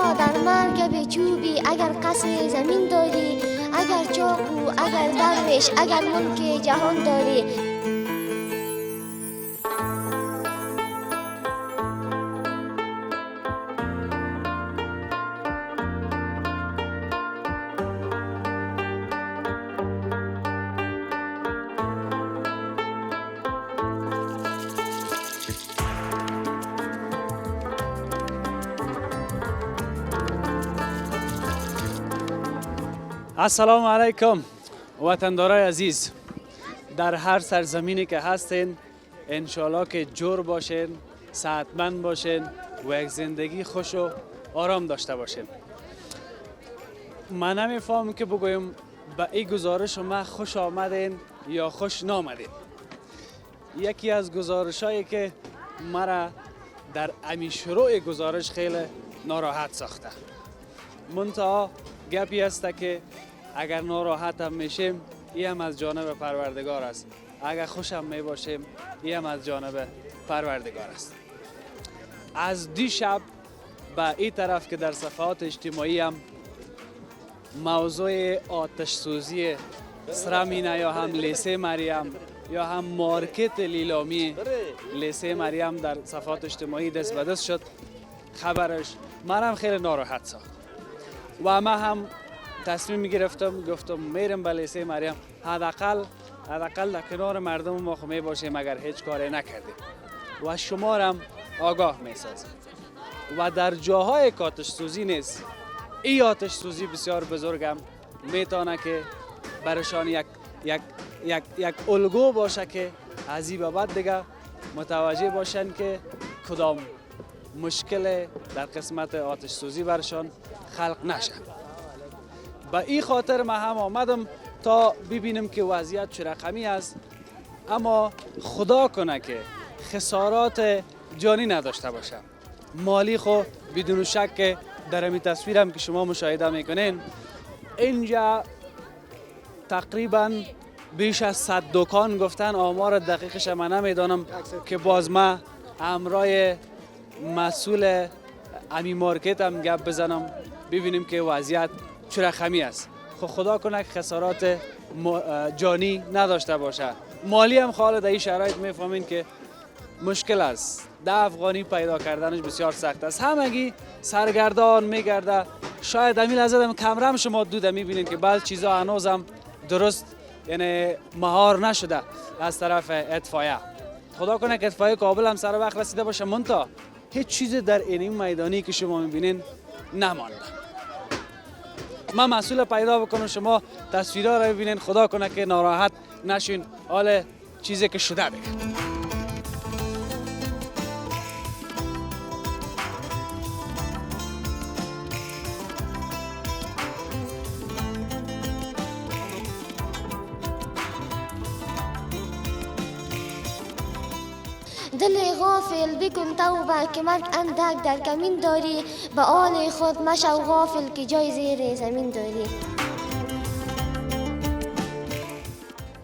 تا در مرگ به چوبی، اگر قصر زمین داری، اگر چاقو، اگر درویش، اگر ملک جهان داری. السلام علیکم وطندارای عزیز، در هر سرزمینی که هستین انشالله که جور باشین، صحتمند باشین و یک زندگی خوش و آرام داشته باشین. من نمیفهمم که بگویم به این گزارش ما خوش آمدین یا خوش نامدین. یکی از گزارش هایی که مرا در امی شروع گزارش خیلی ناراحت ساخته، منتها گپی است که اگر ناراحت هم میشیم این هم از جانب پروردگار است، اگر خوش هم می باشیم این هم از جانب پروردگار است. از دیشب به این طرف که در صفحات اجتماعی هم موضوع آتش سوزی سرمینه یا هم لیسه مریم یا هم مارکت لیلامی لیسه مریم در صفحات اجتماعی دست به دست شد، خبرش منم خیلی ناراحت ساخت و ما هم تصمیم گرفتم گفتم میرم به لیسه مریم، حداقل در کنار مردم ما خو می باشیم اگر هیچ کاری نکردیم و شما را هم آگاه می سازیم. و در جاهای که آتش سوزی نیست، این آتش سوزی بسیار بزرگم میتونه که برشان یک الگو باشه که از این به بعد دیگه متوجه باشن که کدام مشکل در قسمت آتش سوزی برشان خلق نشه. به این خاطر ما هم آمدم تا ببینیم که وضعیت چه رقمی است، اما خدا کنه که خسارات جانی نداشته باشه. مالی خو بدون شک که در این تصویرم که شما مشاهده میکنین اینجا تقریبا بیش از 100 دکان گفتن، آمار دقیقش من نمیدانم که باز ما همراه مسئول امی مارکت هم گپ بزنم ببینیم که وضعیت چه رقمی است. خدا کنه که خسارات جانی نداشته باشه. مالی هم خاله در این شرایط میفهمین که مشکل است، 10 افغانی پیدا کردنش بسیار سخت است. همگی سرگردان میگرده. شاید همین لحظه هم کمرم شما دوده میبینین که بعض چیزا هنوزم درست یعنی مهار نشده از طرف اطفایه. خدا کنه که اطفایه کابل هم سر وقت رسیده باشه، منتها هیچ چیز در این میدانی که شما میبینین نمانده. من مسئول پیدا بکنم، شما تصویرها را ببینین، خدا کنه که ناراحت نشین، حال چیزی که شده دیگه. دل غافل بکن توبه که مرگ اندک در کمین داری، به آن خود مشو غافل که جای زیر زمین داری.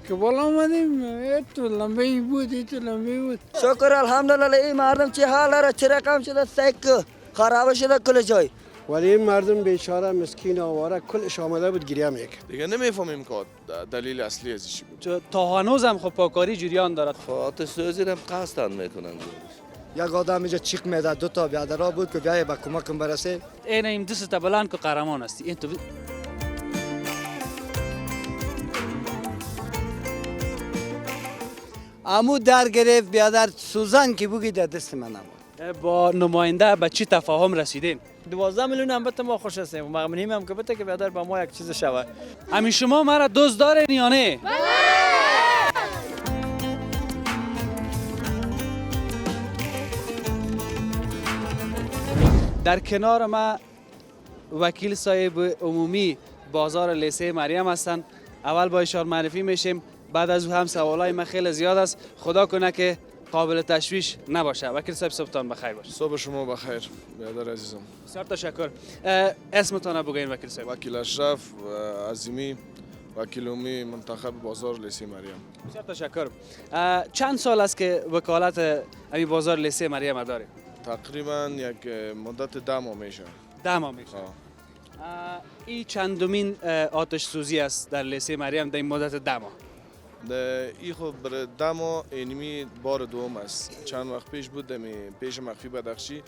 که بالا آمدیم تو لنبه بود. شکر الحمدلله. این مردم چه حال را چه رقم شده، سک خراب شده کل جای. ولی این مردم بیچاره مسکین آواره کلش آمده بود گریه میکرد. دیگه نمیفهمیم که دلیل اصلی از چی بود. تا هنوزم خب پاکاری جریان دارد. آتش سوزی هم قصدن میکنن. یک آدم اینجا چیک میده، 2 تا بیادرها بود که بیای به کمکم برسه. این دست بلند که قهرمان هستی. این تو امو در گرفت بیادر سوزن که بگی در دست من نمود. با نماینده به چی تفاهم رسیدین؟ 12 میلیون هم بته ما خوش هستیم، مغمنیم هم که بته که بیادر با ما یک چیز شود. همین شما مرا دوست دارین یا نه؟ در کنار ما وکیل صاحب عمومی بازار لیسه مریم هستند. اول با ایشان معرفی میشیم، بعد از او هم سوالای ما خیلی زیاد است. خدا کنه که قابل تشویش نباشه. وکیل صاحب صبحتان بخیر باشه. صبح شما بخیر برادر عزیزم. بسیار تشکر. اسمتان بگوین وکیل صاحب. وکیل اشرف عظیمی، وکیل عمومی منتخب بازار لیسه مریم. بسیار تشکر. چند سال است که وکالت همین بازار لیسه مریم دارید؟ تقریبا یک مدت 10 ماه میشه. 10 ماه میشه. این چندمین آتش سوزی است در لیسه مریم در این مدت 10 ماه؟ ای خب برای 10 ماه اینمی بار دوم است. چند وقت پیش بود پیش مخفی بدخشی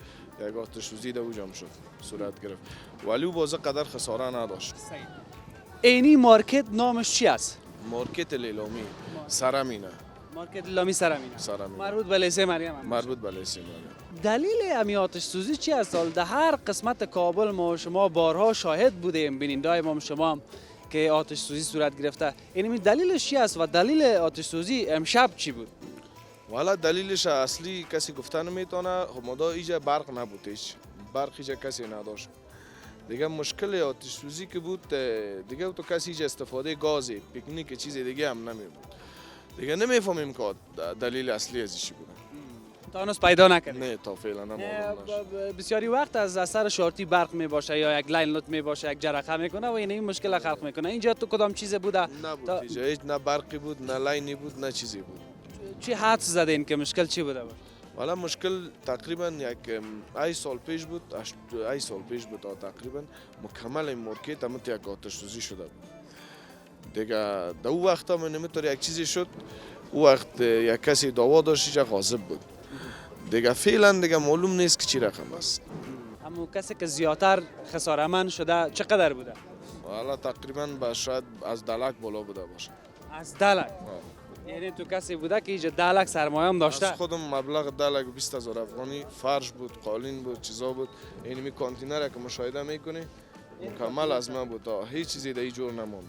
یک آتش سوزی در اوجام شد صورت گرفت ولی او بازه قدر خساره نداشت. اینی مارکت نامش چی است؟ مارکت لیلامی سرمینه. مارکت لیلامی سرمینه. مربوط به لیسه مریم هم مربوط به لیسه مریم. دلیل امی آتش سوزی چی است؟ در هر قسمت کابل ما شما بارها شاهد بودیم، بیننده ما شما هم که آتش سوزی صورت گرفته. اینمی دلیلش چی است و دلیل آتش سوزی امشب چی بود؟ والا دلیلش اصلی کسی گفتن نمیتونه. خب مادا اینجا برق نبود، هیچ برق اینجا کسی نداشت. دیگه مشکل آتش سوزی که بود دیگه تو کسی اینجا استفاده گازی پیکنیک چیز دیگه هم نمی بود. دیگه نمیفهمیم که دلیل اصلی ازش چی بود. تا هنوز پیدا نکردیم؟ نه تا فعلا معلوم نشد. بسیاری وقت از اثر شارتی برق می باشه یا یک لاین لوت می باشه، یک جرقه میکنه و این مشکل خلق میکنه. اینجا تو کدام چیز بوده؟ نبود اینجا هیچ، نه برقی بود نه لاینی بود نه چیزی بود. چی حدس زدین که مشکل چی بوده؟ والا مشکل تقریبا یک ای سال پیش بود تا تقریبا مکمل این مارکت هم یک آتش سوزی شده بود. دیگه در او وقت هم نمیتونی یک چیزی شد. او وقت یک کسی دعوا داشت اینجا غاضب بود. دیگه فعلا دیگه معلوم نیست که چی رقم است. اما کسی که زیادتر خساره‌مند شده چقدر بوده؟ والا تقریبا شاید از 10 لک بالا بوده باشه. از 10 لک؟ یعنی تو کسی بوده که اینجا 10 لک سرمایه هم داشته؟ از خودم مبلغ 10 لک و 20,000 افغانی فرش بود، قالین بود، چیزا بود. اینمی کانتینر که مشاهده میکنی مکمل از من بود تا هیچ چیزی در این جور نموند.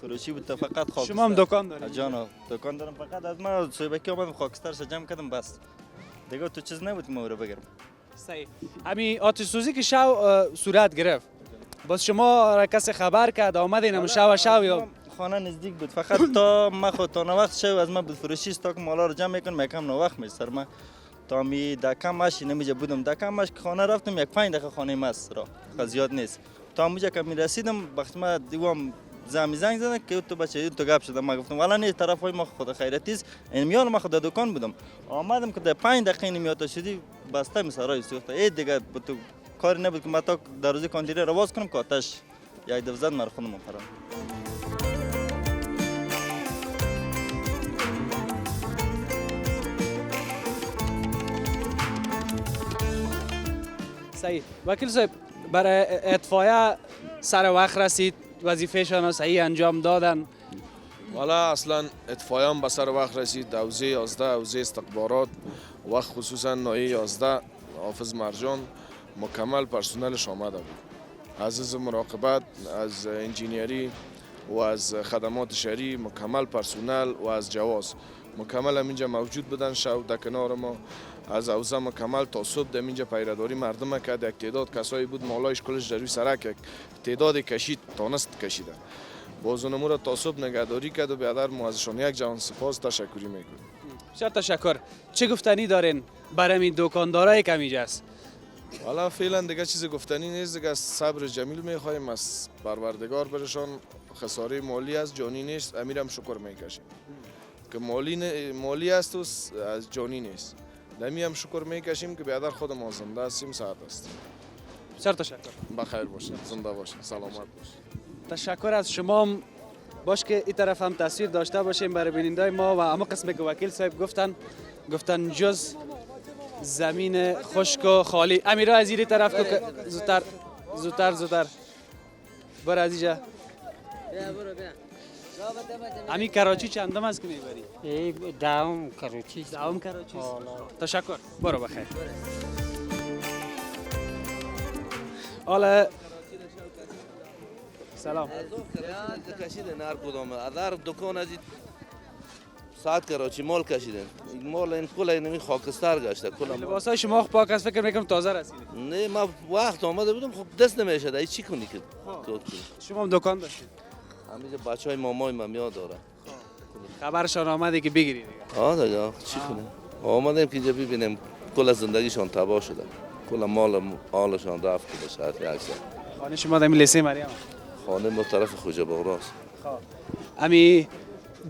فروشی بود فقط خاکستر. شما هم دکان دارید؟ جانا دکان دارم، فقط از من صبحی اومدم خاکستر جمع کردم بس. دیگه تو چیز نبود که ما رو بگیرم. صحیح. همین آتش سوزی که صورت گرفت، باز شما را کسی خبر کرد آمدین هم شو یا خانه نزدیک بود، فقط تا ما خود تا وقت شو از من بود فروشی است که مالا رو جمع میکنم یکم وقت میشه سر من تا می دکم ماشین نمیجا بودم دکم ماش خانه رفتم یک 5 دقیقه خانه ماست را زیاد نیست تا اونجا که می رسیدم وقتی ما دیوام زنگ زدن که تو بچه تو گپ شدم ما گفتم والا نه طرفای ما خود خیرتی است این میال ما خود دکان بودم آمدم که در 5 دقیقه نمیات شدی بسته مسارای سوخت ای دیگه تو کاری نبود که ما تا در روز کانتینر رو باز کنم که آتش یک دفعه زد مرخونم خراب. صحیح. وکیل صاحب برای اطفایه سر وقت رسید، وظیفه‌شان را صحیح انجام دادن؟ والا اصلا اطفایه هم به سر وقت رسید. حوزه 11 حوزه استخبارات و خصوصا ناحیه 11 حافظ مرجان مکمل پرسنلش آمده بود. از مراقبت، از انجینیری و از خدمات شهری مکمل پرسنل و از جواز مکمل هم اینجا موجود بودن. شب در کنار ما از حوزه مکمل تا صبح در اینجا پیرداری مردم کرد. یک تعداد کسایی بود مالایش کلش در روی سرک یک تعداد کشید تانست کشیدن. باز اونمو را تا صبح نگهداری کرد و بیادر ما ازشان یک جهان سپاس تشکری میکنیم. بسیار تشکر. چه گفتنی دارین برای این دکاندارایی که اینجا است؟ والا فعلا دیگه چیز گفتنی نیست، دیگه صبر جمیل میخوایم از پروردگار برشان. خساره مالی است جانی نیست، امیر هم شکر میکشیم که مالی است و از جانی نیست. نمی هم شکر میکشیم که بیادر خود ما زنده هستیم، صحت هستیم. بسیار تشکر. بخیر باشید، زنده باشید، سلامت باشید. تشکر از شما هم. باش که این طرف هم تصویر داشته باشیم برای بیننده ما و اما قسمی که وکیل صاحب گفتن جز زمین خشک و خالی. امیری از این طرف تو که زودتر بر از اینجا. همین کراچی چندم است که میبری؟ دهم کراچی. دهم کراچی. تشکر. برو بخیر. حالا سلام. کشیدن هر کدام از هر دکان از ساعت کراچی مال کشیدن. مال این کل اینمی خاکستر گشته. لباسای شما پاک است فکر میکنم تازه رسیده. نه ما وقت آمده بودم خب دست نمیشه ای چی کنی که شما هم دکان داشتید؟ همینجا بچهای مامای من یاد داره. خبرشان آمده که بگیرید دیگه. دیگه چی کنیم؟ آمدیم که اینجا ببینیم کل زندگیشان تباه شده. کل مالشان رفت به شهر اکثر. خانه شما در لیسه مریم؟ خانه به طرف خوجه بغراست. امی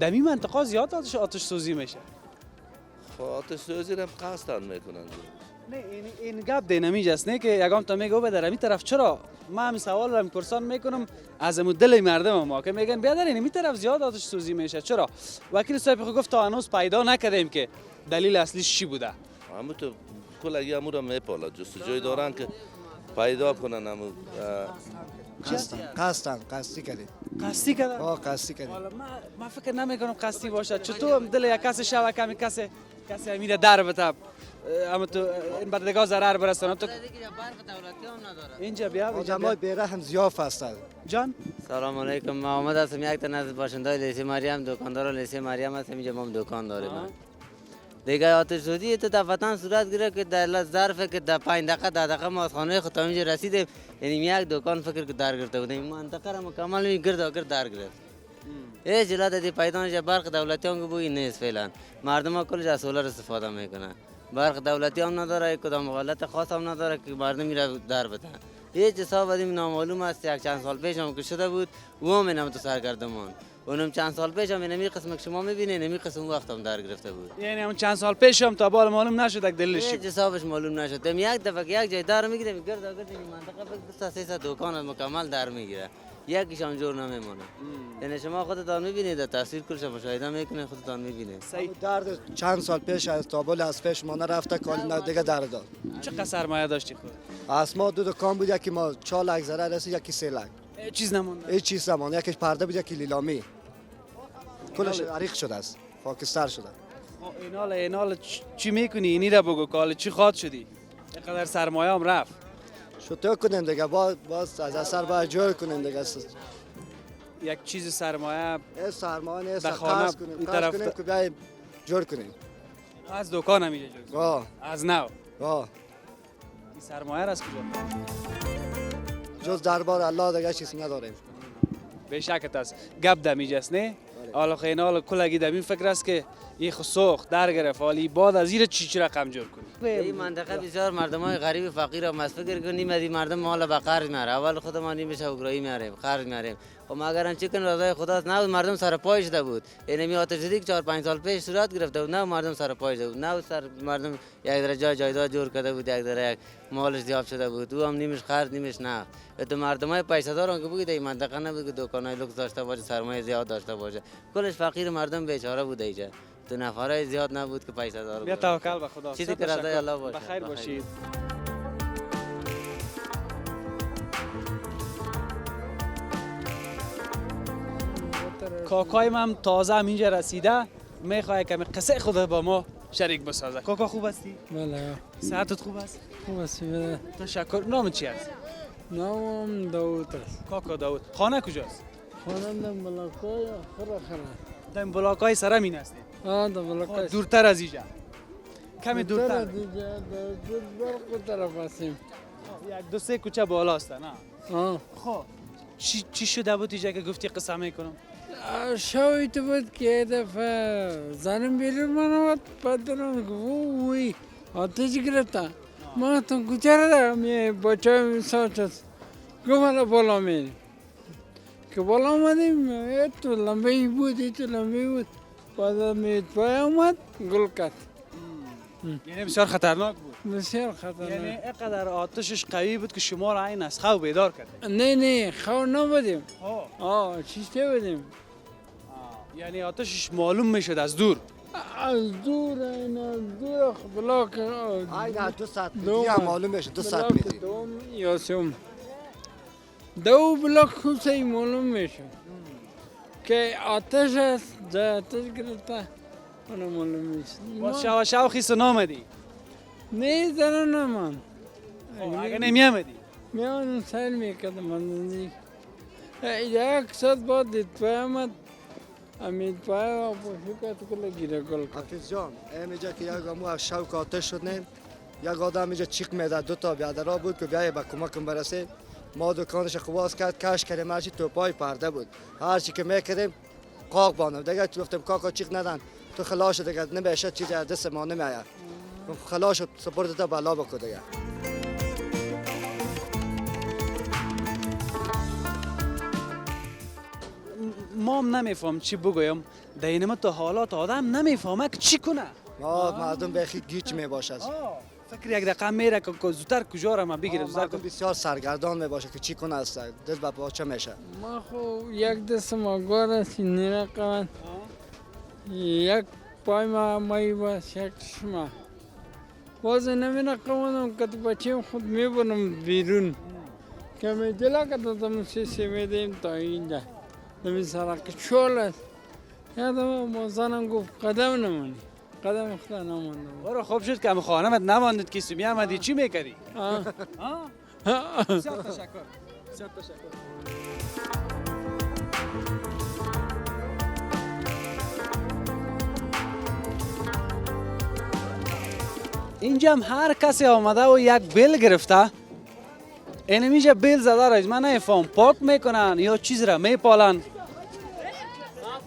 دمی منطقه زیاد آتش سوزی میشه. آتش سوزی هم قصدن میکنن. نه این گپ دینامیج است نه که یگام تا میگه در همین طرف چرا ما همین سوال رو پرسان میکنم از دل مردم ما که میگن بیا در این طرف زیاد آتش سوزی میشه چرا وکیل صاحب خود گفت تا هنوز پیدا نکردیم که دلیل اصلیش چی بوده همون تو کلگی همون رو میپالا جستجوی دارن که پیدا کنن همون قصدی کردیم قصدی کردن قصدی کردیم حالا من فکر نمیکنم قصدی باشه چطور دل یک کس شب کمی کسی امیر در بتاب اما تو این بردگاه ضرر برسونه تو اینجا بیا جماعت بیرحم زیاف هستند جان سلام علیکم ما آمد هستم یک تن از باشنده‌های لیسه مریم دکاندار لیسه مریم هستم اینجا ما دکان داریم دیگه آتش سوزی تو در وطن صورت گرفت که در ظرف که در 5 دقیقه 10 دقیقه ما از خانه خود اینجا رسیدیم یعنی یک دکان فکر که در گرفته بودیم منطقه را مکمل گرد در گرفت هیچ جلاد دی پیدا نشه برق دولتیان که بوی نیست فعلا مردم ها کلش از سولر استفاده میکنن برق دولتی هم نداره کدام حالت خاص هم نداره که مردم میره در بدن هیچ حساب بدیم نامعلوم است یک چند سال پیش هم که شده بود و هم اینم تو سرگردمان اونم چند سال پیش هم اینمی قسم که شما میبینید اینمی قسم وقت هم در گرفته بود یعنی اون چند سال پیش هم تا بال معلوم نشد دلیلش هیچ حسابش معلوم نشد یک دفعه یک جای در میگیره گرد این منطقه فکر 200 دکان مکمل در میگیره یکیش هم جور نمیمونه یعنی شما خودتان میبینید تصویر کلش مشاهده میکنید خودتان میبینید درد چند سال پیش از تابل از پیش ما نرفته کالی دیگه درد داد چقدر سرمایه داشتی خود از ما 2 دکان بود یکی ما 4 لک ضرر رسید یکی 3 لک چیز نمونده هیچ چیز نمونده یکیش پرده بود یکی لیلامی کلش عریق شده است خاکستر شده اینال چی میکنی اینی را بگو کال چی خواد شدی اینقدر سرمایه هم رفت شو کنیم دیگه باز از اثر باید جور کنیم دیگه یک چیز سرمایه سرمایه نیست قرض کنیم که بیاییم جور کنیم از دکان هم اینجا جور از نو این سرمایه را از کجا جز دربار الله دیگه چیزی نداریم به شکت است گپ دمیج است نه حالا خیلی کلگی دمین فکر است که این خسوخ در گرفت حالی بعد از این چی رقم جور کنی این منطقه بسیار مردمای غریب فقیر و مسفکر کنیم از این مردم مال به قرض میاره اول خودمان نمیشه اوگرایی میاریم قرض میاریم و ما اگر چی کنیم رضای خداست نه مردم سر پای شده بود اینمی آتش سوزی 4-5 سال پیش صورت گرفته بود نه مردم سر پای شده بود نه سر مردم یک درجه جایداد جور کرده بود یک درجه مالش زیاد شده بود او هم نیمش قرض نیمش نه تو مردمای پیسه دارن که بگید این منطقه نبود که دکانای لوکس داشته باشه سرمایه زیاد داشته باشه کلش فقیر مردم بیچاره بود اینجا تو نفرای زیاد نبود که پیسه دار بود بیا توکل به خدا چیزی که رضای الله باشه بخیر باشید کاکای من تازه اینجا رسیده میخواد کمی قصه خود با ما شریک بسازه کاکا خوب هستی؟ بله صحتت خوب است؟ خوب است تشکر نام چی است؟ نام داوود است کاکا داوود خانه کجاست؟ خانه دم بلاکای خرخره دم بلاکای سرمین هستی؟ دم بلاکای دورتر از اینجا کمی دورتر از اینجا دور برق طرف هستیم یک 2-3 کوچه بالا است نه؟ خب چی شده بود اینجا که گفتی قصه میکنم؟ شاید بود که یه دفعه زنم بیرون من آمد پدرم گفت آتش گرفته ما تو کوچه را دارم یه بچه های مساج هست گفت حالا بالا میریم که بالا آمدیم تو لمبه بود بعد میتوای آمد گل کرد یعنی بسیار خطرناک بود بسیار خطرناک یعنی اینقدر آتشش قوی بود که شما را این از خواب بیدار کرد نه خواب نبودیم چیسته بودیم یعنی آتشش معلوم میشد از دور از دور بلاک این 2 ساعت دیگه معلوم میشه 2 ساعت میدی دوم یا سوم 2 بلاک خوصی معلوم میشه که آتش است جای آتش گرفته اونو معلوم میشه باز شو خیست نامدی؟ نه زنه نمان اگه نمی آمدی؟ میان سیل میکردم من یک ساعت بعد دیتوای آمد امیدواریم و پوشکت کلا گیره گل کرد حفیظ جان اینجا که یک امو از شوق آتش شد نه یک آدم اینجا چیک میداد 2 تا بیادرها بود که بیایه به کمکم برسه ما دکانش خواست کرد کش کردیم هرچی توپای پرده بود هرچی که میکردیم قاق باندم دیگه گفتم کاکا چیک ندن تو خلاص دیگه نمیشه چیزی از دست ما نمیآید خلاص سپرد تا بالا بکو دیگه ما هم نمیفهم چی بگویم در این تو حالات آدم نمیفهمه که چی کنه مردم بخی گیج میباشه فکر یک دقیقه میره که زودتر کجا را من بگیره زودتر مردم بسیار سرگردان میباشه که چی کنه است دست به پاچه میشه. ما خو یک دست ما گوار است نرقمن یک پای ما مایی باست یک چشمه باز نمیرقمونم که تو بچیم خود میبرم بیرون که میدلا که دادم سی میدیم تا اینجا نمی سرک چول است یادم موزانم گفت قدم نمانی قدم خدا نماندم برو خوب شد که هم خانمت نماندید که سمی آمدی چی میکردی؟ بسیار تشکر بسیار تشکر. اینجا هم هر کسی آمده و یک بیل گرفته اینمیجا بیل زده رایز من نفهم پاک میکنن یا چیز را میپالن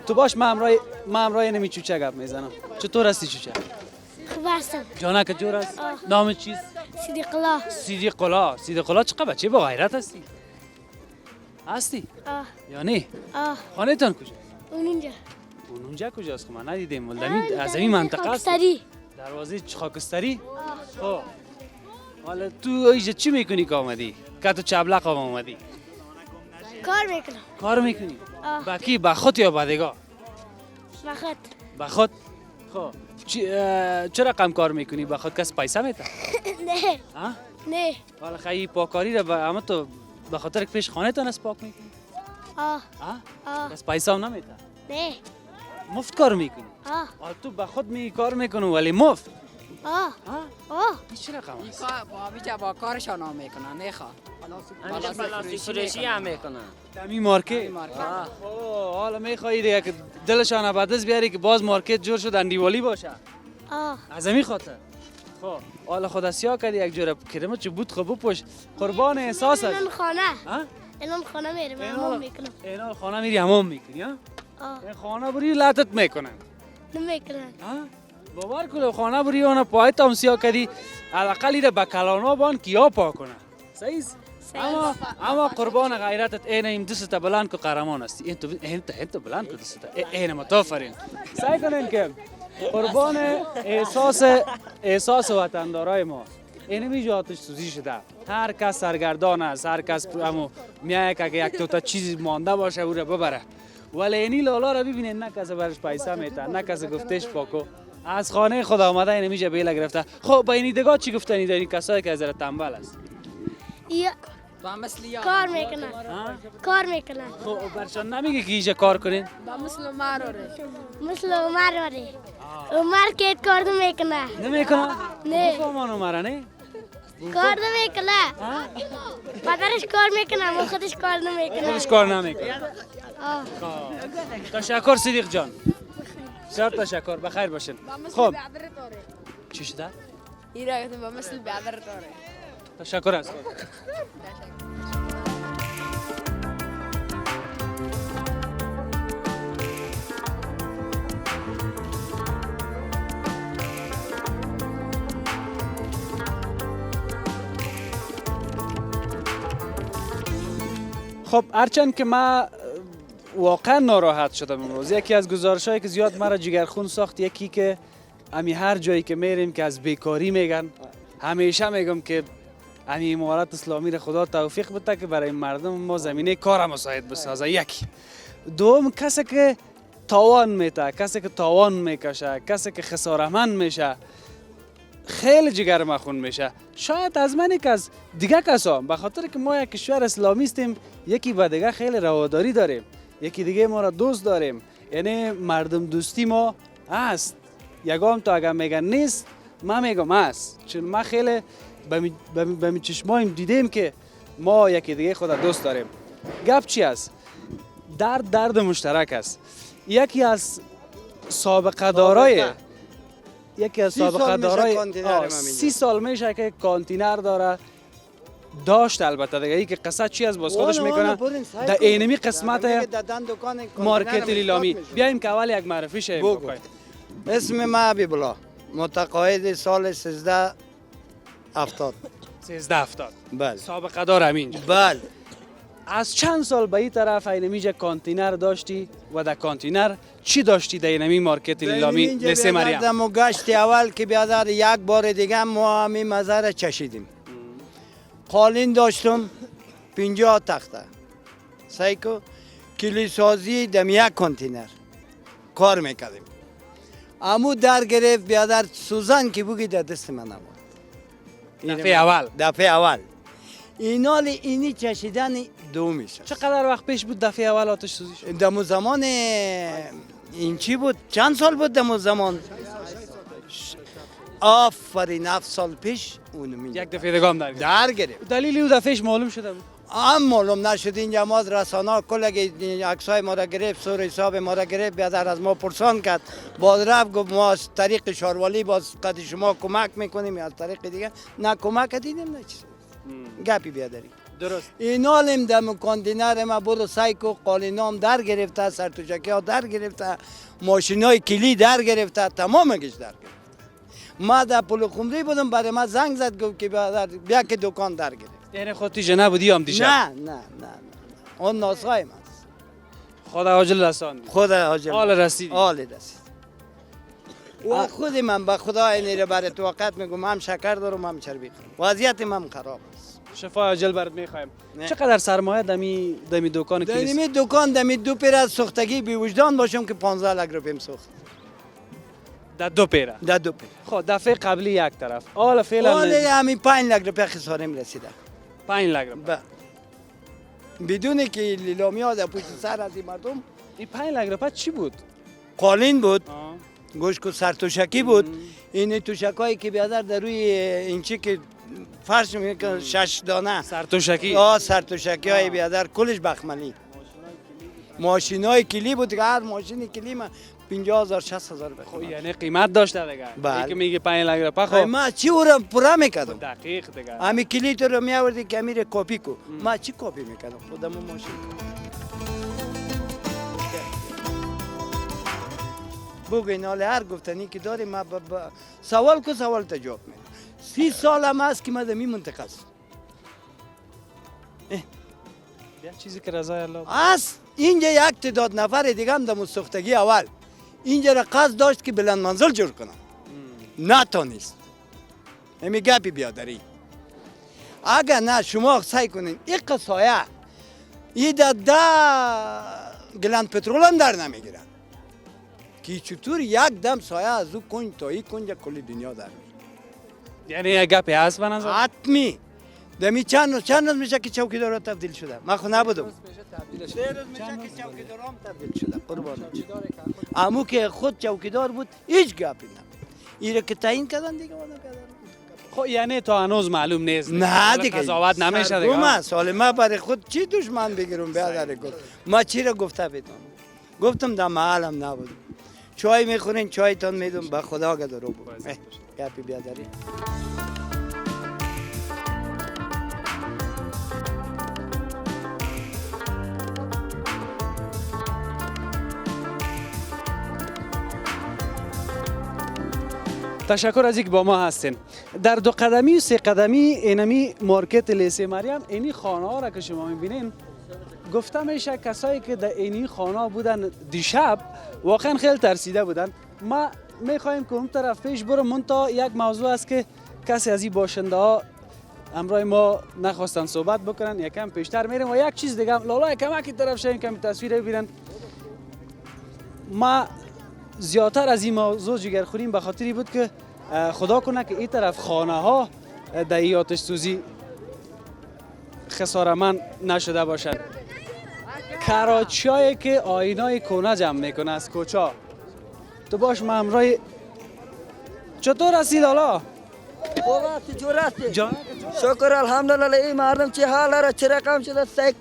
تو باش من امرای نمی چوچه گپ میزنم چطور هستی چوچه؟ خوب هستم. جانک جور است؟ نام چیست؟ صدیق الله. صدیق الله چقدر بچه با غیرت هستی؟ یا نه؟ خانه تان کجاست؟ اونجا کجاست؟ من ندیدیم ولدمی از این منطقه است؟ دروازه خاکستری؟ خب حالا تو اینجا چی میکنی که آمدی؟ که تو چبلق آمدی؟ کار میکنی؟ با کی؟ با خود یا با دیگاه؟ با خود؟ خب چرا کم کار میکنی؟ با خود کس پیسه میده؟ نه. حالا خیلی پاکاری را اما تو به خاطر که پیش خانه تان است پاک میکنی؟ کس پیسه هم نمیده؟ نه. مفت کار میکنی؟ حالا تو به خود کار میکنی ولی مفت؟ این چه رقم است؟ با کارشان هم میکنن نخواه پلاستیک فروشی هم میکنن دمی مارکت؟ حالا میخوایی دیگه که دلشان به دست بیاری که باز مارکت جور شد اندیوالی باشه؟ از همین خاطر؟ خب حالا خدا سیاه کردی یک جوره کرمه چه بود خوب بپوش قربان احساس است الان خانه میرم حمام میکنم الان خانه میری حمام میکنی این خانه بری لطت میکنن نمیکنن باور کن خانه بری اون پایت هم سیاه کردی حداقل ایره با کلانا بان کیا پاک کنن صحیح اما قربان غیرتت این دست بلند که قهرمان هستی انت بلند که دست این متافرین سعی کنین که قربان احساس وطندارای ما این میجا آتش سوزی شده هر کس سرگردان است هر کس میایه که یک تا چیزی مانده باشه او را ببره ولی اینی لالا را ببینین نه کسی برش پیسه میته نه کسی گفتش پاکو از خانه خود آمده این میجا بیله گرفته خب با اینی دگاه چی گفتنی داری کسایی که از را تنبل است کار میکنن خب برشان نمیگه که اینجا کار کنین مثل عمر آره عمر که کار نمیکنه نه فهمان عمره نه کار نمیکنه مادرش کار میکنه و خودش کار نمیکنه تشکر صدیق جان بسیار تشکر بخیر باشین خب چی شده؟ ایره با مثل بیادر داره تشکر از خب هرچند که من واقعا ناراحت شدم امروز یکی از گزارشایی که زیاد مرا جگرخون ساخت یکی که امی هر جایی که میریم که از بیکاری میگن همیشه میگم که امی امارات اسلامی را خدا توفیق بده که برای مردم ما زمینه کار مساعد بسازه یکی دوم کسی که تاوان میته کسی که تاوان میکشه کسی که خساره‌مند میشه خیلی جگر مخون میشه شاید از منی که از دیگه کسا به خاطر که ما یک کشور اسلامی هستیم یکی با دیگه خیلی رواداری داریم یکی دیگه ما را دوست داریم یعنی مردم دوستی ما هست یگام تو اگر میگن نیست من میگم هست چون ما خیلی به می چشمایم دیدیم که ما یکی دیگه خود دوست داریم گپ چی است درد مشترک است یکی از سابقه دارای 30 سال میشه که کانتینر داره داشت البته دیگه ای که قصه چی از باز خودش میکنه در اینمی قسمت مارکت لیلامی بیایم که اول یک معرفی شیم اسم ما بیبلا متقاعد سال 1370 1370 بله سابقه دار همینجا بله از چند سال به این طرف اینمیجا کانتینر داشتی و در کانتینر چی داشتی در اینمی مارکت لیلامی لیسه مریم؟ دمو گشت اول که بیادر یک بار دیگه ما همین مزار چشیدیم. قالین داشتم 50 تخته سایکو کلی سازی دم یک کانتینر کار میکردیم. امو در گرفت بیادر سوزن که بگی در دست من نبود. دفعه اول اینال اینی چشیدن دومیش. چقدر وقت پیش بود دفعه اول آتش سوزی شد؟ دمو زمان این چی بود؟ چند سال بود دمو زمان؟ آفرین 7 سال پیش اونو یک دفعه دیگه هم در گرفت. دلیل او دفعهش معلوم شده بود؟ معلوم نشد. اینجا ما رسانه کل عکسای ما را گرفت، سور حساب ما را گرفت، بیادر از ما پرسان کرد. باز رفت گفت ما از طریق شاروالی باز قد شما کمک میکنیم از طریق دیگه. نه کمک دیدیم نه چیز. گپی بیادری. درست. اینالم دم کانتینر ما برو سایکو قالینام در گرفته، سرتوچکی ها در گرفته، ماشینای کلی در گرفته، تمامش در گرفته. ما در پل خمری بودم، برای ما زنگ زد گفت که بیا که دکان در گرفت. یعنی خودتی جنه بودی هم دیشب؟ نه اون ناسای من است. خدا عاجل رساند. خدا عاجل. حال رسید. و خود من به خدا اینی رو برای تو وقت میگم هم شکر دارم هم چربی. وضعیت من خراب است. شفای عاجل برات میخوایم. چقدر سرمایه دمی دکان کلیس؟ دمی دکان دمی دو پیر از سوختگی بی وجدان باشم که 15 لک روپیم سوخت. در دو پیره؟ در دو پیر. خب دفعه قبلی یک طرف. حالا فعلا همین 5 لک روپیه خسارم رسیده. 5 لک روپیه. بدون که لیلامی ها در پشت سر از این مردم. این 5 لک روپیه چی بود؟ قالین بود. گوشت و سرتوشکی بود. این توشکایی که بیادر در روی اینچه که فرش میکنه 6 دانه سرتوشکی. سرتوشکی های بیادر کلش بخملی. ماشینای کلی بود که هر ماشین کلی ما 50,000 60,000 خب یعنی قیمت داشته دیگه. بله. که میگه 5 لک روپیه خب ما چی اورم پورا میکردم. دقیق دیگه. همین کلی تو رو میآوردی که امیر کپی کو. ما چی کپی میکردم خودم ماشین. بگین حالا هر گفتنی که داری ما سوال کو سوال تا جواب میدم. 30 سال هم است که من در این منطقه است. یه چیزی که رضای الله است. اینجا یک تعداد نفر دیگه هم در مستختگی اول اینجا را قصد داشت که بلند منزل جور کنم. نتونست. همین گپی بیادری. اگر نه شما سعی کنین یک سایه ای ده گلند پترول هم در نمیگیرن که چطور یک دم سایه از او کنج تا ای کنج کل دنیا در میگیرن. یعنی یک گپی هست به نظر؟ حتمی. دمی چند روز میشه که چوکیدارا تبدیل شده. من خود نبودم. 3 روز میشه که چوکیدارام تبدیل شده. قربان. امو که خود چوکیدار بود هیچ گپی نبود. ایره که تعیین کردن دیگه والا کردن. خب یعنی تا هنوز معلوم نیست. نه دیگه. قضاوت نمیشه دیگه. من سال ما برای خود چی دشمن بگیرم بیادر گفت. ما چی را گفته بیدم. گفتم در محلم نبود. چای میخورین چایتون میدم به خدا که درو بود. گپی بیادری. تشکر از اینکه با ما هستین. در 2 قدمی و 3 قدمی اینمی مارکت لیسه مریم اینی خانه ها را که شما میبینین گفته میشه کسایی که در اینی خانه بودن دیشب واقعا خیلی ترسیده بودن. ما میخوایم که اون طرف پیش برم منتها یک موضوع است که کسی از این باشنده ها امروز ما نخواستن صحبت بکنن. یکم پیشتر میریم و یک چیز دیگه لالا یکم اکی طرف شایم کمی تصویر ببینن. ما زیادتر از این موضوع جگرخوریم به خاطری بود که خدا کنه که این طرف خانه ها در این آتش سوزی خسارمند نشده باشد. کراچی هایی که آینای کونه جمع میکنه از کوچا تو باش ما همراه چطور هستید حالا؟ جور هستی شکر الحمدلله. این مردم چه حال را چه رقم شده سیک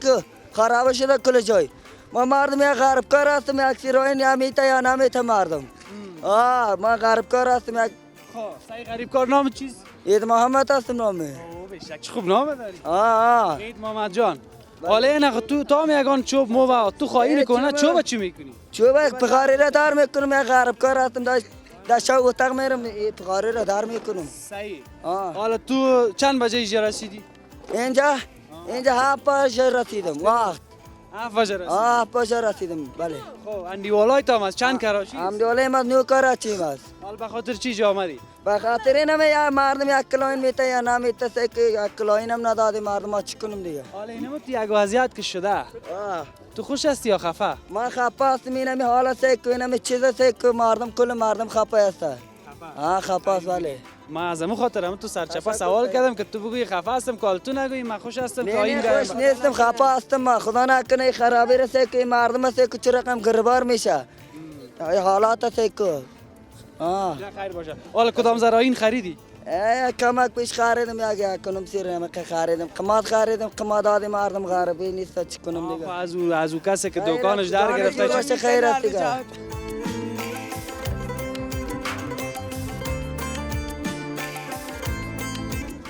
خراب شده کل جای. ما مردم یک غربکار هستم یک سیروین یا میته یا نمیته مردم. ما غربکار هستم یک سعی غریبکار نام چیز؟ عید محمد هستم نامه. بشک چه خوب نامه داری. عید محمد جان. حالا اینه تو تا میگن چوب مو تو خواهی میکنه چوب چی میکنی؟ چوب پخاری را دار میکنم. یک غربکار هستم در شب اتاق میرم پخاری را دار میکنم. صحیح. حالا تو چند بجه اینجا رسیدی؟ اینجا اینجا 7 رسیدم وقت 7 بجا رسیدم بله. خب اندیوالای تام از چند کراشی؟ اندیوالای ما 9 کراچی است. حال به خاطر چی جا آمدی؟ به خاطر اینم یا مردم یک کلاین میته یا نمیته سه که یک کلاین هم نداده مردم ها چی کنم دیگه. حالا اینم تو یک وضعیت که شده تو خوش هستی یا خفه؟ من خفه هستم اینم حالا سه که اینم چیز سه که مردم کل مردم خفه است. خفه است بله. ما از همون خاطرم تو سرچپه سوال کردم که تو بگوی خفه هستم که تو نگویی من خوش هستم تا این خوش نیستم خفه هستم من خدا نکنه خرابی رسه که مردم سه که چه رقم گربار میشه. حالات سه که خیر باشه. حالا کدام زراین خریدی؟ کمک پیش خریدم یک کنم سیرم که خریدم قماد خریدم قماد دادی مردم غربی نیست چی کنم دیگه. از او کسی که دکانش در گرفته چه خیر است دیگه.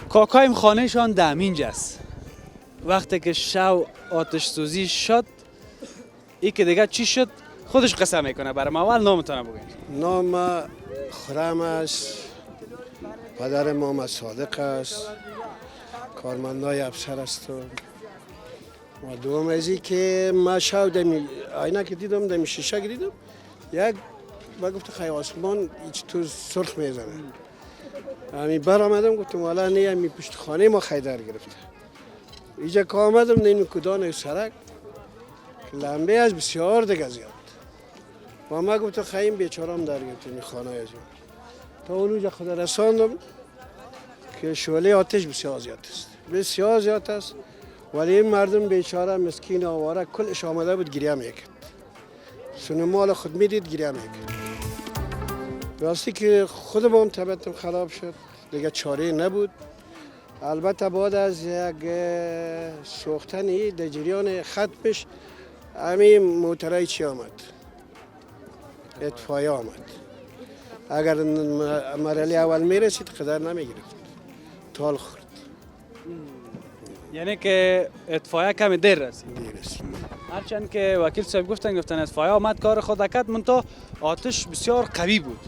کاکایم خانهشان دمینج است. وقتی که شو آتش سوزی شد ای که دیگه چی شد خودش قصه میکنه. برام اول نامتون بگید. نام خرمش پدر محمد صادق است، کارمندای افسر است. و دوم ازی که ما شو دمی عینک دیدم دمی شیشه دیدم یک و گفت خیلی آسمان هیچ تو سرخ میزنه. امی بر آمدم گفتم والا نه امی پشت خانه ما خیدر گرفته. اینجا که آمدم نیم کدان سرک لنبه از بسیار دیگه زیاد. و ما گفتم خیلی بیچارم در گرفته این خانه از تا اونجا خدا رساندم که شعله آتش بسیار زیاد است. بسیار زیاد است. ولی این مردم بیچاره مسکین آواره کلش آمده بود گریه میکرد. سن مال خود میدید گریه میکرد. راستی که خودم هم طبیعتم خراب شد دیگه چاره نبود. البته بعد از یک سوختنی در جریان ختمش همین موترای چی آمد اطفایه آمد. اگر مرحله اول میرسید قدر نمیگرفت تال خورد. یعنی که اطفایه کمی دیر رسید. رسید. هرچند که وکیل صاحب گفتن اطفایه آمد کار خود کرد منتها آتش بسیار قوی بود.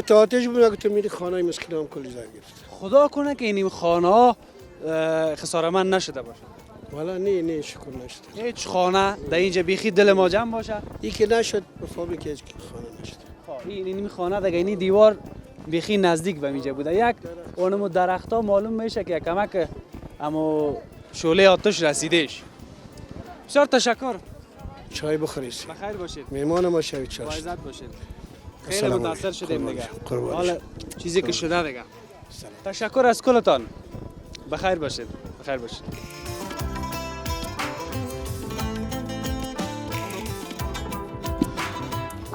تا آتش بود که تو میری خانه مسکین هم کلی زنگ گرفت. خدا کنه که این خانه ها خسارمند نشده باشه. والا نه شکر نشده. هیچ خانه در اینجا بیخی دل ما جمع باشه. این که نشد به فهمی که هیچ خانه نشده. این خانه دیگه این دیوار بیخی نزدیک به میجه بوده. یک اونمو درخت‌ها معلوم میشه که کمک اما شعله آتش رسیدش. بسیار تشکر. چای بخورید. بخیر باشید. مهمان ما شوید چای. با عزت باشید. خیلی متاثر شدیم دیگه. حالا چیزی که شده دیگه. تشکر از کلتان. بخیر باشید. بخیر باشید.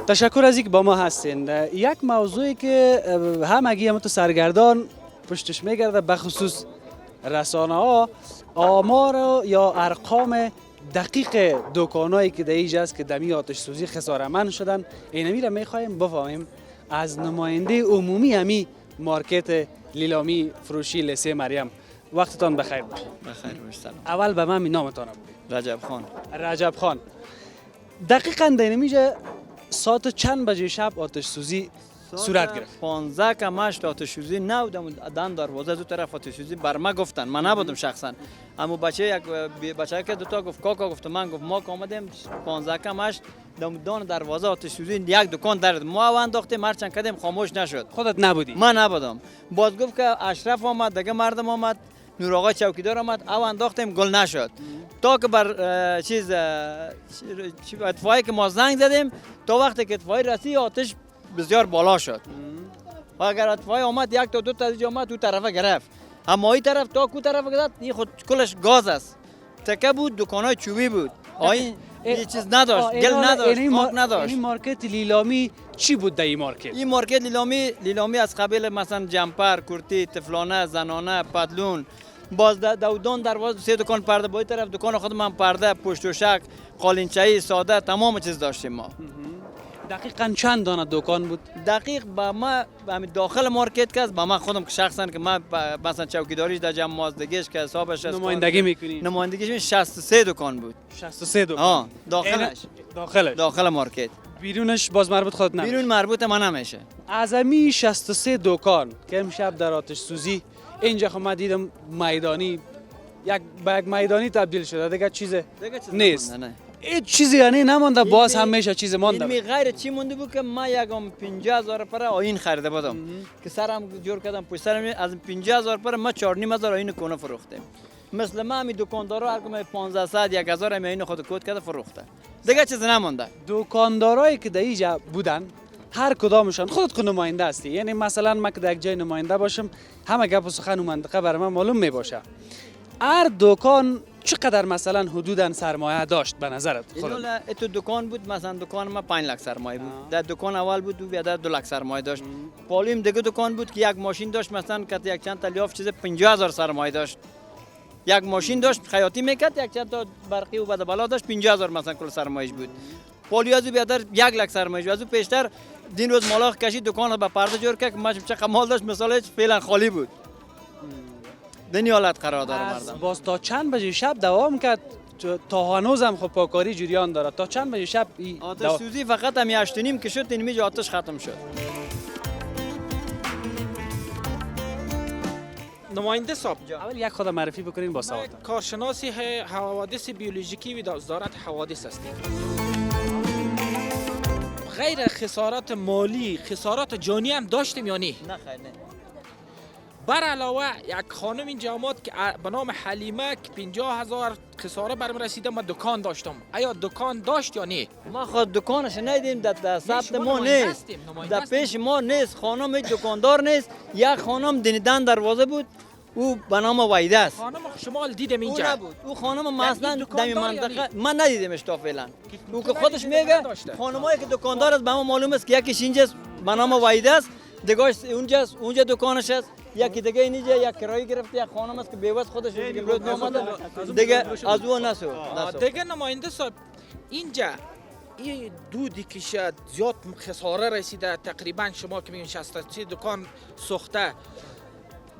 تشکر از اینکه با ما هستین. یک موضوعی که همگی هم تو سرگردان پشتش میگرده بخصوص رسانه ها آمار یا ارقام دقیق دکانایی که در اینجا است که دمی آتش سوزی خسارمند شدن اینمی را میخوایم بفهمیم از نماینده عمومی همی مارکت لیلامی فروشی لیسه مریم. وقتتان بخیر باشه. بخیر باشه. سلام. اول به من نامتان بگید. رجب خان. رجب خان. دقیقاً در اینجا ساعت چند بجه شب آتش سوزی صورت گرفت؟ 15 کمش آتش سوزی نبودم دن دروازه دو طرف آتش سوزی بر ما گفتن من نبودم شخصا اما بچه که دو تا گفت کاکا گفت من گفت ما آمدیم 15 کمش دم دروازه آتش سوزی یک دکان درد ما انداختیم هرچند کردیم خاموش نشد. خودت نبودی؟ من نبودم. باز گفت که اشرف آمد دیگه مردم آمد نور آقا چوکیدار آمد او انداختیم گل نشد تا که بر چیز اطفایی که ما زنگ زدیم تا وقتی که اطفایی رسید آتش بسیار بالا شد و اگر اطفایی آمد یک تا دو تا دیگه آمد تو طرفه گرفت اما این طرف تا کو طرف گرفت این خود کلش گاز است تکه بود دکانای چوبی بود این یه چیز نداشت گل نداشت خاک نداشت. این مارکت لیلامی چی بود در این مارکت؟ این مارکت لیلامی از قبیل مثلا جمپر کرتی طفلانه زنانه پتلون باز دودان دروازه سه دکان پرده با این طرف دکان خود من پرده پشت و شک قالینچه‌ای ساده تمام چیز داشتیم ما. دقیقاً چند دانه دکان بود؟ دقیق با ما همین داخل مارکت که با من خودم شخصا که من مثلا چوکیداریش در جمع مازدگیش که حسابش است نمایندگی میکنی؟ نمایندگیش 63 دکان بود. 63 دکان؟ داخل مارکت. بیرونش باز مربوط خود نمیشه؟ بیرون مربوط من نمیشه. از امی 63 دکان که امشب در آتش سوزی اینجا خب من دیدم میدانی به یک میدانی تبدیل شده دیگه چیز نیست. هیچ چیزی یعنی نمونده، باز همیشه چیز مونده. این غیر چی مونده بود که ما یکم 50000 پر آیین خریده بودم که سرم جور کردم پشت سرم، از 50000 پر ما 4500 آیین کنه فروخته. مثل ما همین دکاندارا هر کدوم 1500 1000 آیین خود کد کرده فروخته. دیگه چیز نمونده. دکاندارایی که در اینجا بودن هر کدامشان خودت که نماینده هستی، یعنی مثلا من که در یک جای نماینده باشم همه گپ و سخن و منطقه برای من معلوم می باشه. هر دکان چقدر مثلا حدودا سرمایه داشت به نظرت خودت؟ تو دکان بود، مثلا دکان ما 5 لک سرمایه بود. در دکان اول بود و بعد 2 لک سرمایه داشت. پالیم دیگه دکان بود که یک ماشین داشت، مثلا که یک چند تا لیاف چیز 50000 سرمایه داشت. یک ماشین داشت خیاطی میکرد، یک چند تا برقی و بعد بالا داشت 50000 مثلا کل سرمایه‌اش بود. پالی از بیادر 1 لک سرمایه از پیشتر دین روز مالاخ کشید دکان به پرده جور کرد، ما چه مال داشت مثلا فعلا خالی بود. دنیا حالت قرار داره مردم. باز تا چند بجه شب دوام کرد؟ تا هنوزم خب پاکاری جریان داره. تا چند بجه شب آتش سوزی فقط هم 8:30 که شد اینجا آتش ختم شد. نماینده صاحب اول یک خود معرفی بکنین با سواد. کارشناسی حوادث بیولوژیکی و وزارت حوادث هستیم. غیر خسارات مالی خسارات جانی هم داشتیم یا نه؟ نه خیر نه. بر علاوه یک خانم اینجا آمد که به نام حلیمه که 50000 خساره برم رسیده، ما دکان داشتم. آیا دکان داشت یا نه؟ ما خود دکانش ندیدیم، در ثبت ما نیست، در پیش ما نیست. خانم هیچ دکاندار نیست. یک خانم دندان دروازه بود، او به نام ویده است. خانم شما دیدم اینجا؟ او نبود. او خانم مثلا در منطقه من ندیدمش تا فعلا. او که خودش میگه خانمایی که دکاندار است به ما معلوم است که یکیش اینجاست به نام ویده است، دیگه اونجا دکانش است. یکی دیگه اینجا یک کرایه گرفته، یک خانم است که بیوست خودش امروز نامده دیگه از اون نسو. دیگه نماینده صاحب اینجا این دودی که شد زیاد خساره رسیده، تقریبا شما که میگین 63 دکان سوخته،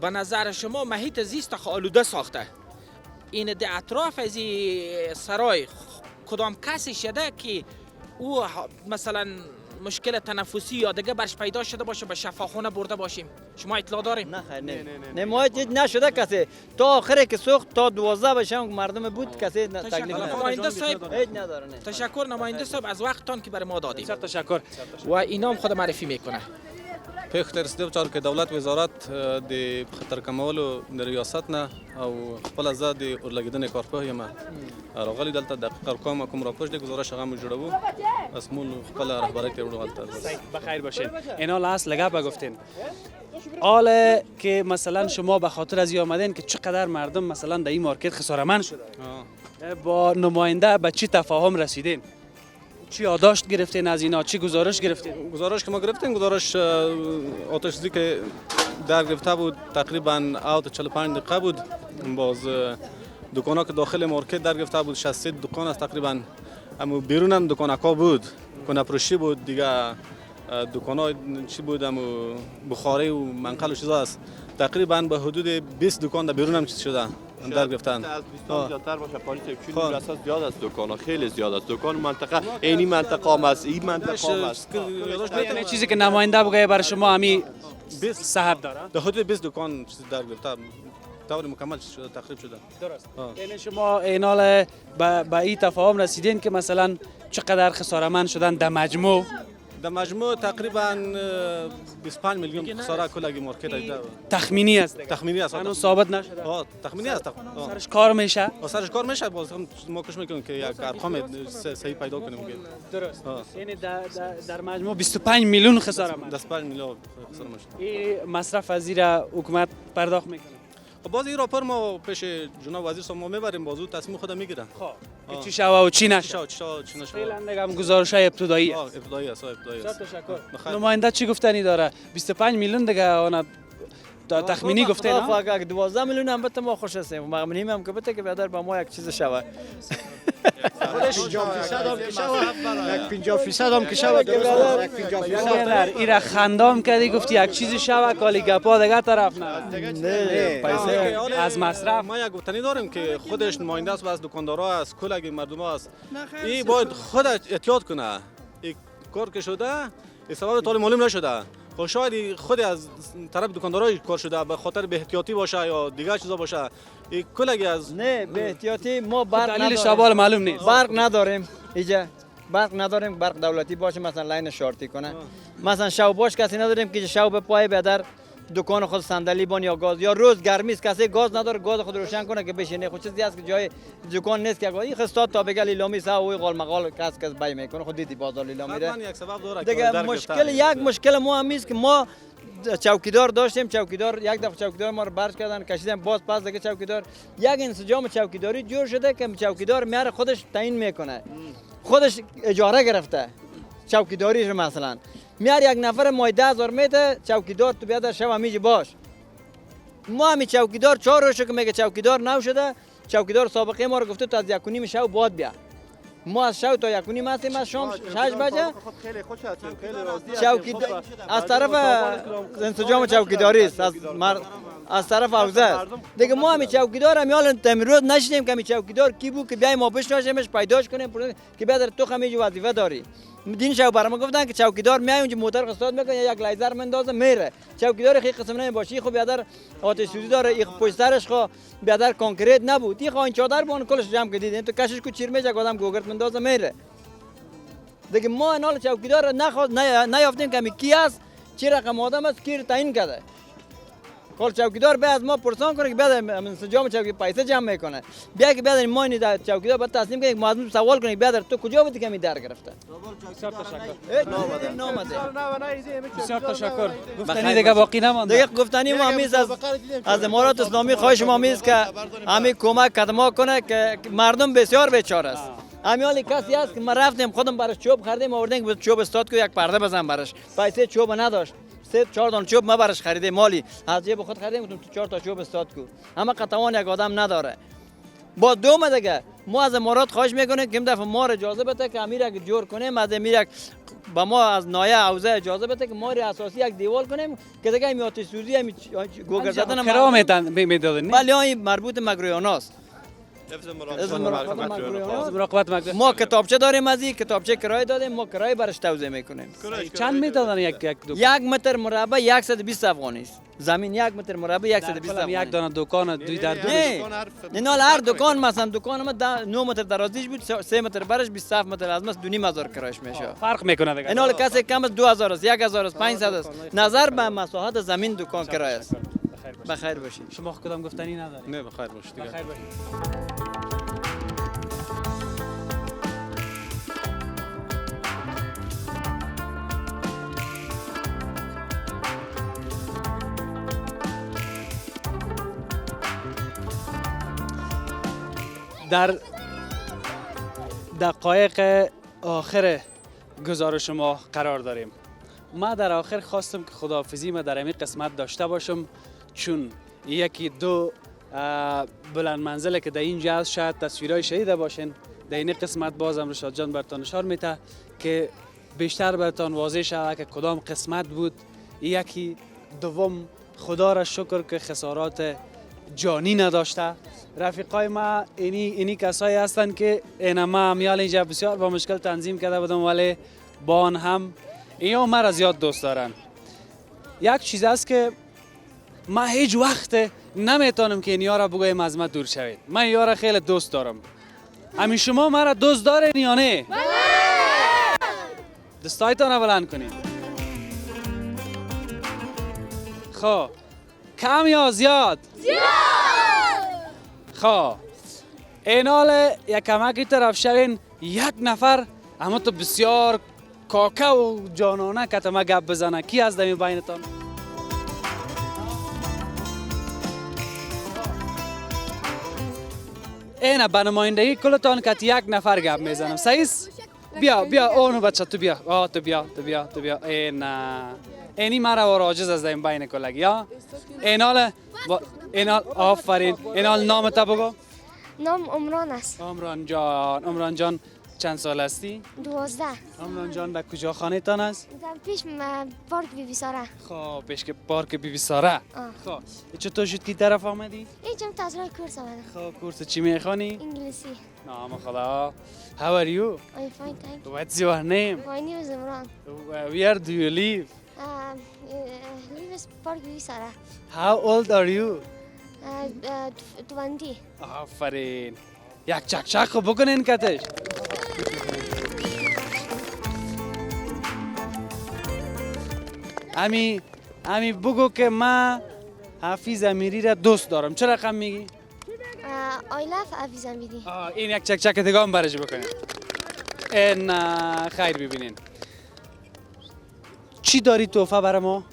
به نظر شما محیط زیست آلوده ساخته. این در اطراف از سرای کدام کسی شده که او مثلا مشکل تنفسی یا دیگه برش پیدا شده باشه به شفاخانه برده باشیم؟ شما اطلاع داریم؟ نه خیر نه ما هیچ نشده کسی تا آخری که سوخت تا 12 بشم مردم بود کسی تکلیف نداره. نماینده صاحب هیچ نداره. تشکر نماینده صاحب از وقتتان که برای ما دادید. تشکر. و اینام خود معرفی میکنه. پیښ تر چار کې دولت وزارت د خطر کمولو د ریاست نه او خپل زه د اورلګیدنې کارپوه یم راغلی دلته دقیق ارقام کوم راپورټ د گزارش هغه مو جوړو اسمول خپل رهبری ته وړو غلطه. بخیر باشین. اینا لاس لگا بگفتین. حال که مثلا شما به خاطر از آمدین که چقدر مردم مثلا در این مارکت خساره‌مند شده، با نماینده به چی تفاهم رسیدین؟ چی یادداشت گرفتین از اینا؟ چی گزارش گرفتین؟ گزارش که ما گرفتیم گزارش آتش سوزی که در گرفته بود تقریبا 45 دقیقه بود. باز دکانا که داخل مارکت در گرفته بود 63 دکان است تقریبا. اما بیرون هم دکانکا بود، کنپروشی بود دیگه، دکانا چی بود، اما بخاری و منقل و چیزا است. تقریبا به حدود 20 دکان در بیرون هم چیز شده در گرفتن. از 20 زیادتر باشه پلیس چون اساس زیاد است دکانا، خیلی زیاد است دکان منطقه اینی منطقه هم است، این منطقه هم است. یعنی چیزی که نماینده بگه برای شما همی 20 صاحب داره. در حدود 20 دکان چیز در گرفته طور مکمل شده، تخریب شده. درست. یعنی شما اینال به این تفاهم رسیدین که مثلا چقدر خساره‌مند شدن در مجموع؟ در مجموع تقریبا 25 میلیون خساره کل مارکت است. تخمینی است. تخمینی است. هنوز ثابت نشده. تخمینی است. سرش کار میشه؟ سرش کار میشه. باز هم ما کوشش میکنیم که یک ارقام صحیح پیدا کنیم. درست. یعنی در مجموع 25 میلیون خساره‌مند. 25 میلیون خساره‌مند. این مصرف از زیر حکومت پرداخت میکنه. باز این راپور ما پیش جناب وزیر صاحب ما میبریم، بازو تصمیم خود میگیرن. خب چی شوه و چی نشه؟ چی نشه. فعلا دیگه گزارش‌های ابتدایی است. ابتدایی است. تشکر. نماینده چی گفتنی داره؟ 25 میلیون دیگه اون تخمینی گفته نه؟ اگه 12 میلیون هم بته ما خوش هستیم. ممنونیم هم که بته که بیادر با ما یک چیز شوه. 50% هم که شود ایرا خندام کردی گفتی یک چیزی شوه کالی گپا دیگه طرف نه پیسه از مصرف. ما یک گفتنی داریم که خودش نماینده است و از دکاندارا است، کل مردم است. این باید خود احتیاط کنه. این کار که شده این سبب طول معلوم نشده. خب شاید خود از طرف دکاندارای کار شده به خاطر به احتیاطی باشه یا دیگه چیزا باشه. این کلگی از نه به احتیاطی ما برق نداریم. دلیل شابال معلوم نیست. برق نداریم اینجا. برق نداریم، برق دولتی باشه مثلا لاین شارتی کنه. مثلا شب باش کسی نداریم که شب به پای به در دکان خود صندلی بان یا گاز یا روز گرمی است کسی گاز نداره گاز خود روشن کنه که بشینه. خود چیزی است که جای دکان نیست که این خستاد تا بگه لیلامی سا و قال مقال کس بای میکنه. خود دیدی بازار لیلامی ده یک سبب داره دیگه مشکل ما هم است که ما چوکیدار داشتیم. چوکیدار یک دفعه چوکیدار ما رو برش کردن کشیدن باز پس دیگه چوکیدار یک انسجام چوکیداری جور شده که چوکیدار میاره خودش تعیین میکنه. خودش اجاره گرفته چوکیداریش مثلا میار یک نفر مای 10,000 میده چوکیدار تو بیاد شب همیشه باش. ما همی چوکیدار 4 روزه که میگه چوکیدار نو شده. چوکیدار سابقه ما رو گفته تو از 1:30 شب بعد بیا. ما از شب تا 1:30 هستیم از شام 6 بجه. خیلی خوش هستیم خیلی راضی چوکیدار از طرف انسجام چوکیداری است از طرف حوزه دیگه ما همی چوکیدار هم یال تمرود نشدیم که همی چوکیدار کی بود که بیایم ما بشناسیمش پیداش کنیم که بیادر تو همیشه وظیفه داری. دین شب برام گفتن که چوکیدار میای اونجا موتور قسطات میکنه یک لیزر مندازه میره. چوکیدار خیلی قسم نمیباشی خب بیادر آتش سوزی داره این پشت سرش خو بیادر کنکریت نبود این خو این چادر بون کلش جمع کردید تو کشش کو چیر میجا آدم گوگرت مندازه میره. دیگه ما اینال چوکیدار نیافتیم که کی است چه رقم آدم است کی تعیین کرده. کل چوکیدار به از ما پرسان کنه که بعد انسجام چوکی پیسه جمع میکنه. بیا که بعد ما این چوکیدار بعد تصمیم کنه معلم سوال کنه بعد تو کجا بودی که می در گرفته. بسیار تشکر. نامده. بسیار تشکر. گفتنی دیگه باقی نمانده. دیگه گفتنی ما همیز از امارات اسلامی خواهش ما همیز که همین کمک قدم کنه که مردم بسیار بیچاره است. امیالی کسی هست که ما رفتیم خودم براش چوب خریدیم آوردیم که چوب استاد کو یک پرده بزن براش. پیسه چوب نداشت. 3-4 دانه چوب ما براش خریده مالی از جیب خود خریدیم گفتم تو 4 تا چوب استاد کو. اما قطعان یک آدم نداره. با دوم دیگه ما از امارات خواهش میکنیم که این دفعه ما رو اجازه بده که امیر اگه جور کنیم از امیر با ما از نایه حوزه اجازه بده که ما رو اساسی یک دیوال کنیم که دیگه این آتش سوزی هم گوگر زدن کرام میدادن. بله این مربوط مگرویاناست. ما کتابچه داریم از این کتابچه کرایه دادیم ما کرایه برش توزیع میکنیم. چند میدادن یک متر مربع 120 افغانی است. زمین 1 متر مربع 120 افغانی. یک دانه دکان دوی در نه هر دکان مثلا دکان ما 9 متر درازیش بود 3 متر برش 27 متر از ماست 2,500 کرایش میشه. فرق میکنه دیگه. اینا کسی کم از 2000 است 1000 است 500 است نظر به مساحت زمین دکان کرایه است. بخیر باشید. شما کدام گفتنی ندارید؟ نه بخیر باشید. بخیر باشید. در دقایق آخر گزارش ما قرار داریم. ما در آخر خواستم که خداحافظی ما در این قسمت داشته باشم چون یکی دو بلند منزله که در اینجا هست شاید تصویرهای شنیده باشین. در این قسمت بازم رشاد جان برتان نشار میده که بیشتر برتان واضح شود که کدام قسمت بود. یکی دوم خدا را شکر که خسارات جانی نداشته. رفیقای ما اینی کسایی هستند که ما امیال اینجا بسیار با مشکل تنظیم کرده بودم ولی با آن هم اینا مرا زیاد دوست دارن. یک چیز است که ما هیچ وقت نمیتونم که اینیا را بگویم از ما دور شوید. من اینیا را خیلی دوست دارم. همین شما مرا دوست دارین یا نه؟ بله. دستایتان را بلند کنید. خب کم یا زیاد؟ زیاد. خب اینال یک کمکی طرف شوین یک نفر اما تو بسیار کاکه و جانانه که ما گپ بزنه. کی از دمی بینتان؟ اینه به نمایندگی کلتان که یک نفر گپ میزنم. صحیح؟ بیا اونو بچه تو بیا. تو بیا. اینی مرا و راجز از دمی بین کلگی یا؟ اینال آفرین. اینال نام تا بگو. نام عمران است. عمران جان چند سال هستی؟ 12. عمران جان در کجا خانه تان است؟ در پیش پارک بیبی ساره. خب پیش که پارک بیبی ساره. خب چطور شد که طرف آمدی؟ اینجا تازه کورس آمدم. خب کورس چی میخوانی؟ انگلیسی. نام خدا. How are you? I'm fine, thank you. What's your name? My name is Imran. Where do you live? است پارک سره. How old are you? 20. آفرین. یک چکچک خب بکنین کتش. امی بگو که من حفیظ امیری را دوست دارم. چه رقم میگی؟ I love حفیظ امیری. این یک چکچک دیگه هم برش بکنین. این خیر ببینین. چی داری تحفه برای ما؟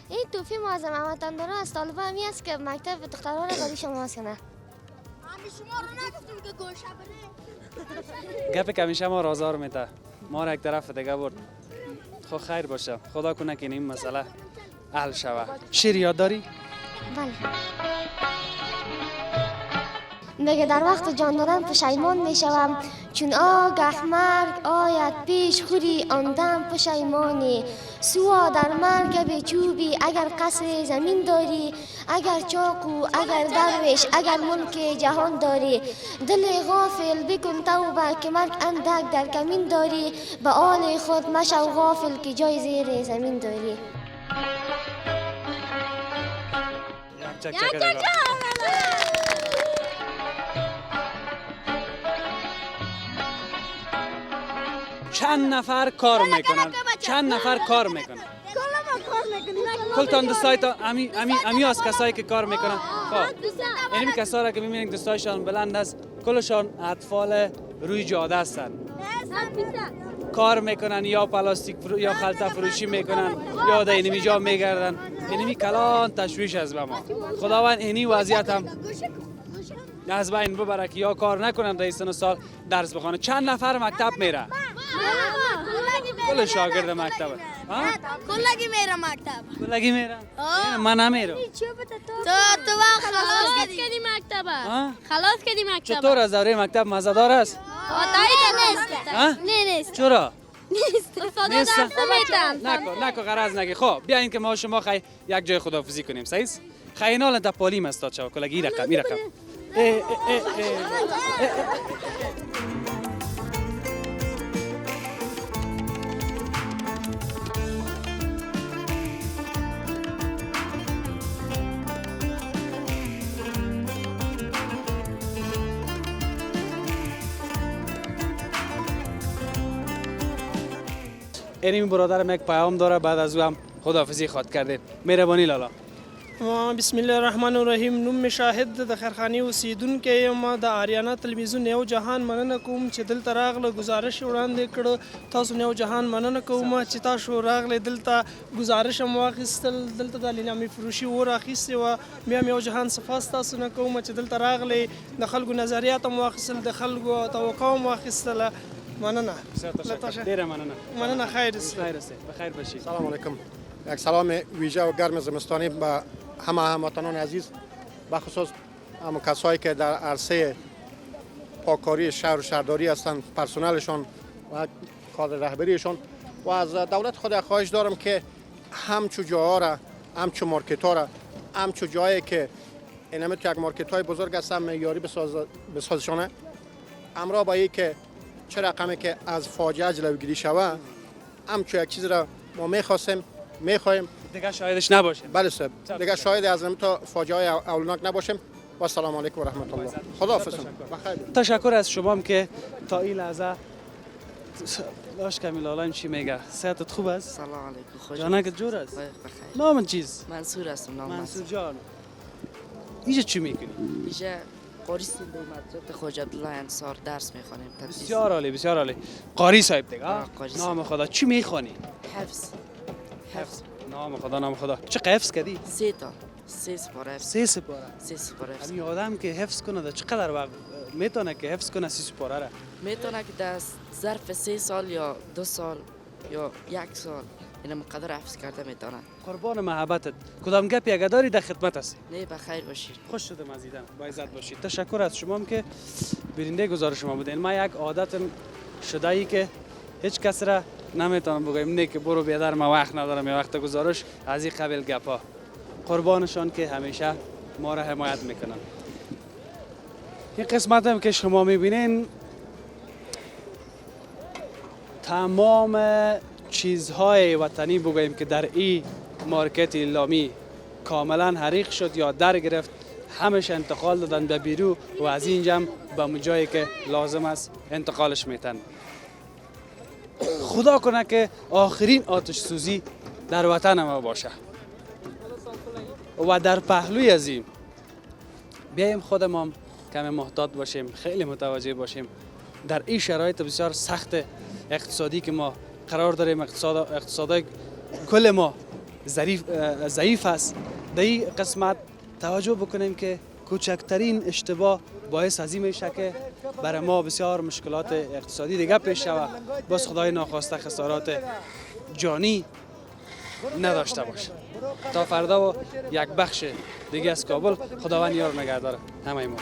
این توفی معظم همتان داره از طالبه همی است که مکتب دخترها را برای شما هست کنه. همی شما رو نگفتیم که گوشه بره. گپ که همیشه ما رازار میته. ما را یک طرف دیگه برد. خب خیر باشه. خدا کنه که این مسئله حل شوه. شعر یاد داری؟ بله. میگه در وقت جان دادن پشیمان میشوم چون آگه مرگ آید پیش خوری آن دم پشیمانی سوا در مرگ به چوبی اگر قصر زمین داری اگر چاقو اگر درویش اگر ملک جهان داری دل غافل بکن توبه که مرگ اندک در کمین داری به آل خود مشو غافل که جای زیر زمین داری. چند نفر کار میکنن؟ چند نفر کار میکنن؟ کلتان دستای تا امی از کسایی که کار میکنن. خب این کسایی را که میبینید دستایشان بلند است کلشان اطفال روی جاده هستن. کار میکنن یا پلاستیک یا خلطه فروشی میکنن یا در اینمی جا میگردن. اینمی کلان تشویش از به ما. خداوند اینی وضعیت هم از بین ببره که یا کار نکنن در این سن و سال درس بخوانه. چند نفر مکتب میره؟ کل شاگرد مکتب. کلگی میره مکتب. کلگی میره؟ من نمیرم. تو خلاص کردی مکتب. خلاص کردی مکتب. چطور از دوره مکتب مزه‌دار است؟ نیست. نیست. چرا؟ نیست. استاد درس نمیدن. نکو غرض نگی. خب بیاین که ما شما خی یک جای خداحافظی کنیم. صحیح است؟ خیینال تا پالیم استاد شو کلگی رقم. این برادرم یک پیام داره بعد از او هم خداحافظی خواد کرده. مهربانی لالا. بسم الله الرحمن الرحیم. نوم شاهد د خیرخانی اوسیدونکو ما د آریانا تلویزیون یو جهان مننه کوم چې دلته راغله گزارش وړاندې کړو. تاسو یو جهان مننه کوم چې تاسو راغله دلته گزارش مو واخیستل دلته د لیلامي فروشي ور اخیسته و بیا یو جهان صفاست تاسو نه کوم چې دلته راغله د خلکو نظریات مو واخیستل د خلکو توقع مو واخیستل. مننه. ډیره مننه. مننه. خیر است. بخیر باشید. سلام علیکم. یک سلام ویژه و گرم زمستانی به همه هموطنان عزیز، به خصوص همون کسایی که در عرصه پاککاری شهر و شهرداری هستند، پرسنلشون و کادر رهبریشون. و از دولت خود خواهش دارم که همچو جاها را، همچو مارکت ها را، همچو جایی که اینم تو یک مارکت های بزرگ هستن معیاری بسازشانه، همراه با این که چه رقمی که از فاجعه جلوگیری شوه، همچو یک چیز را ما میخوایم دیگه شاهدش نباشیم. بله صاحب، دیگه شاهد از این تا فاجعه اولناک نباشیم. و السلام علیکم و رحمت الله. خداحافظ. تشکر از شما هم که تا این لحظه داشت کمیل آلایم چی میگه. صحتت خوب است؟ سلام علیکم. خوش جانک جور است؟ بخیر. نام چیز؟ منصور هستم. منصور جان. اینجا چی میکنی؟ اینجا قاری به مدرسه خواجه عبدالله انصار درس میخوانیم. بسیار عالی، بسیار عالی. قاری صاحب دیگه. نام خدا چی میخوانی؟ حفظ. نام خدا. چه حفظ کردی؟ 3 تا. 3 سپاره. 3 سپاره. همین آدم که حفظ کنه چقدر وقت میتونه که حفظ کنه 3 سپاره را؟ میتونه که در ظرف 3 سال یا 2 سال یا 1 سال اینا مقدر حفظ کرده میتونه. قربان محبتت. کدام گپی اگه داری در خدمت هستی. نه بخیر باشید. خوش شدم از دیدن. با عزت باشید. تشکر از شما که بیننده گزارش ما بودین. ما یک عادت شده ای که هیچ کس را نمیتونم بگم نه که برو بیادر ما وقت ندارم یا وقت گزارش از این قبیل گپا. قربانشان که همیشه ما را حمایت میکنن. این قسمت هم که شما میبینین تمام چیزهای وطنی بگوییم که در این مارکت اعلامی کاملا حریق شد یا در گرفت، همش انتقال دادن به بیرو و از اینجا به اون جایی که لازم است انتقالش میتن. خدا کنه که آخرین آتش سوزی در وطن ما باشه و در پهلوی از این بیایم خودمان کم محتاط باشیم، خیلی متوجه باشیم در این شرایط بسیار سخت اقتصادی که ما قرار داریم. اقتصاد کل ما ضعیف است. در این قسمت توجه بکنیم که کوچکترین اشتباه باعث از این میشه که برای ما بسیار مشکلات اقتصادی دیگه پیش شود، بس خدای ناخواسته خسارات جانی نداشته باشه. تا فردا و یک بخش دیگه از کابل، خداوند یار نگهدار همه ما.